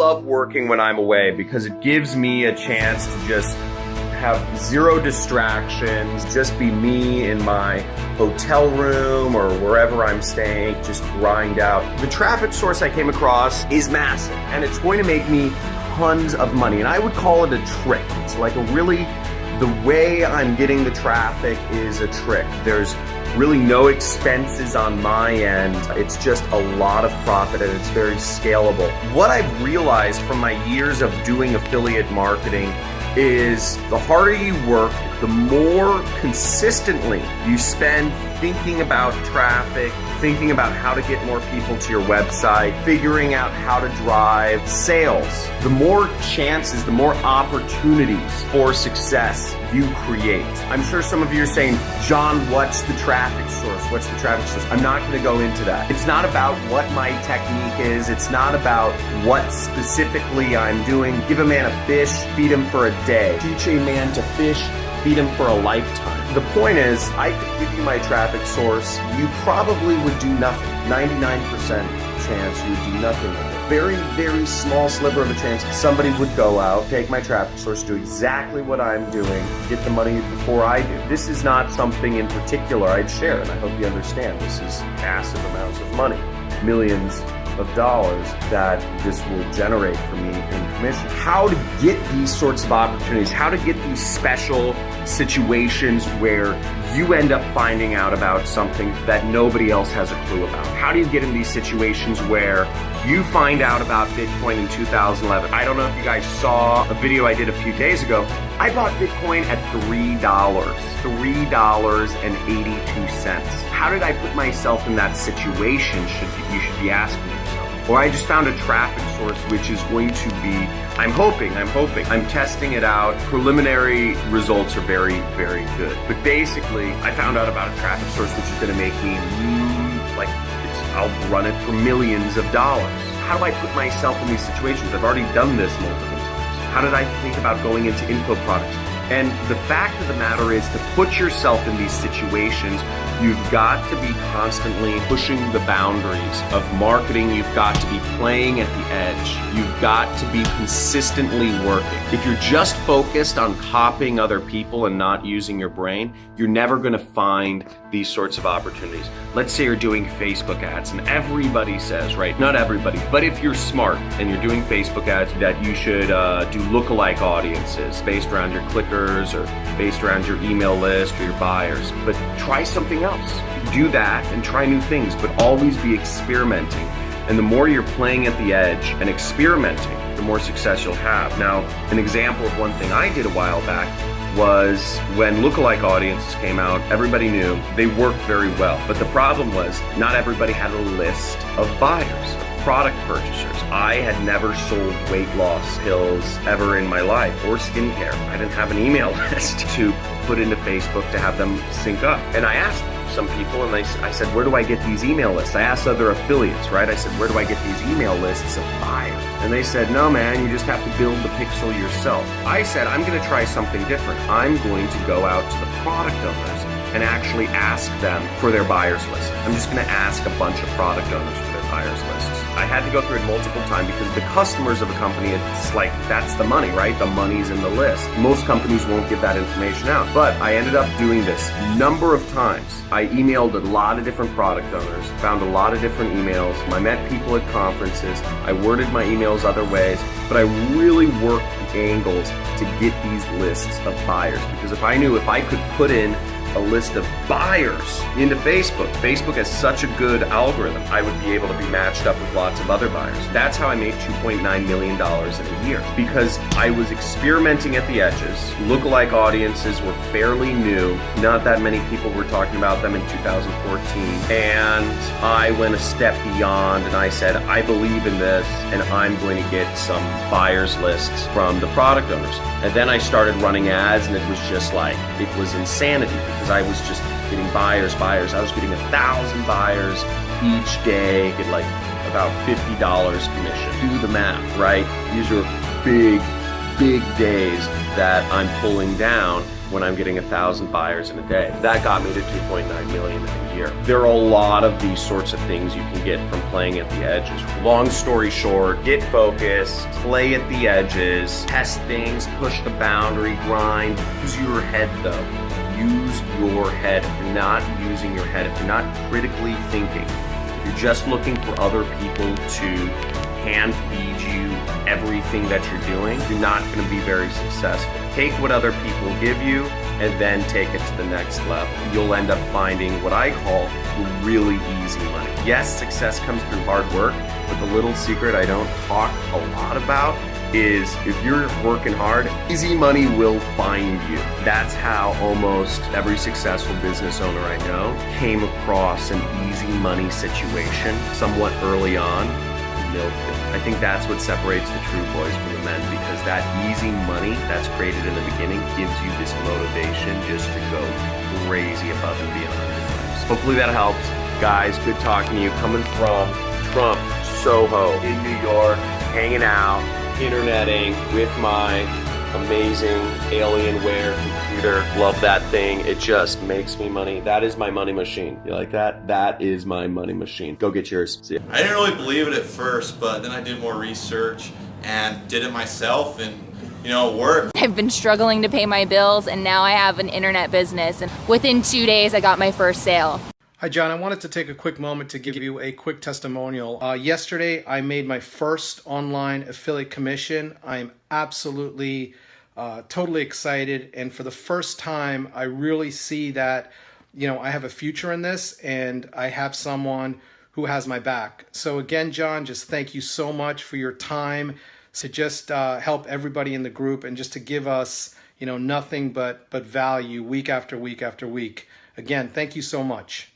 love working when I'm away because it gives me a chance to just have zero distractions, just be me in my hotel room or wherever I'm staying, just grind out. The traffic source I came across is massive, and it's going to make me tons of money, and I would call it a trick. It's like the way I'm getting the traffic is a trick. There's really no expenses on my end. It's just a lot of profit, and it's very scalable. What I've realized from my years of doing affiliate marketing is the harder you work, the more consistently you spend thinking about traffic, thinking about how to get more people to your website, figuring out how to drive sales, the more chances, the more opportunities for success you create. I'm sure some of you are saying, John, what's the traffic source? What's the traffic source? I'm not going to go into that. It's not about what my technique is. It's not about what specifically I'm doing. Give a man a fish, feed him for a day. Teach a man to fish, feed him for a lifetime. The point is, I could give you my traffic source. You probably would do nothing. 99% chance you would do nothing with it. Very, very small sliver of a chance somebody would go out, take my traffic source, do exactly what I'm doing, get the money before I do. This is not something in particular I'd share, and I hope you understand. This is massive amounts of money, millions of dollars that this will generate for me in commission. How to get these sorts of opportunities, how to get these special situations where you end up finding out about something that nobody else has a clue about. How do you get in these situations where you find out about Bitcoin in 2011? I don't know if you guys saw a video I did a few days ago. I bought Bitcoin at $3, $3.82. How did I put myself in that situation? You should be asking yourself. Or I just found a traffic source which is going to be, I'm hoping, I'm testing it out. Preliminary results are very, very good. But basically, I found out about a traffic source which is going to make me, I'll run it for millions of dollars. How do I put myself in these situations? I've already done this multiple times. How did I think about going into info products? And the fact of the matter is, to put yourself in these situations, you've got to be constantly pushing the boundaries of marketing. You've got to be playing at the edge. You've got to be consistently working. If you're just focused on copying other people and not using your brain, you're never going to find these sorts of opportunities. Let's say you're doing Facebook ads, and everybody says, right? Not everybody, but if you're smart and you're doing Facebook ads, that you should do lookalike audiences based around your clickers or based around your email list or your buyers. But try something else. Do that and try new things, but always be experimenting. And the more you're playing at the edge and experimenting, the more success you'll have. Now, an example of one thing I did a while back was when lookalike audiences came out, everybody knew they worked very well. But the problem was not everybody had a list of buyers, product purchasers. I had never sold weight loss pills ever in my life or skincare. I didn't have an email list to put into Facebook to have them sync up. And I asked some people, and I said, where do I get these email lists? I asked other affiliates, right? I said, where do I get these email lists of buyers? And they said, no, man, you just have to build the pixel yourself. I said, I'm going to try something different. I'm going to go out to the product owners and actually ask them for their buyers list. I'm just going to ask a bunch of product owners for their buyers lists. I had to go through it multiple times because the customers of a company, it's like, that's the money, right? The money's in the list. Most companies won't give that information out. But I ended up doing this number of times. I emailed a lot of different product owners, found a lot of different emails. I met people at conferences. I worded my emails other ways, but I really worked the angles to get these lists of buyers. Because if I knew if I could put in a list of buyers into Facebook. Facebook has such a good algorithm. I would be able to be matched up with lots of other buyers. That's how I made $2.9 million in a year, because I was experimenting at the edges. Lookalike audiences were fairly new. Not that many people were talking about them in 2014. And I went a step beyond and I said, I believe in this and I'm going to get some buyers lists from the product owners. And then I started running ads, and it was just like, it was insanity, because I was just getting buyers. I was getting 1,000 buyers each day, get like about $50 commission. Do the math, right? These are big days that I'm pulling down. when I'm getting 1,000 buyers in a day. That got me to 2.9 million in a year. There are a lot of these sorts of things you can get from playing at the edges. Long story short, get focused, play at the edges, test things, push the boundary, grind. Use your head though. Use your head. If you're not using your head, if you're not critically thinking, if you're just looking for other people to hand feed you everything that you're doing, you're not going to be very successful. Take what other people give you and then take it to the next level. You'll end up finding what I call really easy money. Yes, success comes through hard work, but the little secret I don't talk a lot about is if you're working hard, easy money will find you. That's how almost every successful business owner I know came across an easy money situation somewhat early on. I think that's what separates the true boys from the men, because that easy money that's created in the beginning gives you this motivation just to go crazy above and beyond in your lives. Hopefully that helps. Guys, good talking to you. Coming from Trump, Soho, in New York, hanging out, interneting with my amazing Alienware computer. Love that thing. It just makes me money. That is my money machine. You like that? That is my money machine. Go get yours. See ya. I didn't really believe it at first, but then I did more research and did it myself, and it worked. I've been struggling to pay my bills, and now I have an internet business, and within 2 days I got my first sale. Hi John, I wanted to take a quick moment to give you a quick testimonial. Yesterday I made my first online affiliate commission. I'm absolutely totally excited, and for the first time I really see that I have a future in this, and I have someone who has my back. So again, John, just thank you so much for your time to just help everybody in the group and just to give us nothing but value week after week after week. Again, thank you so much.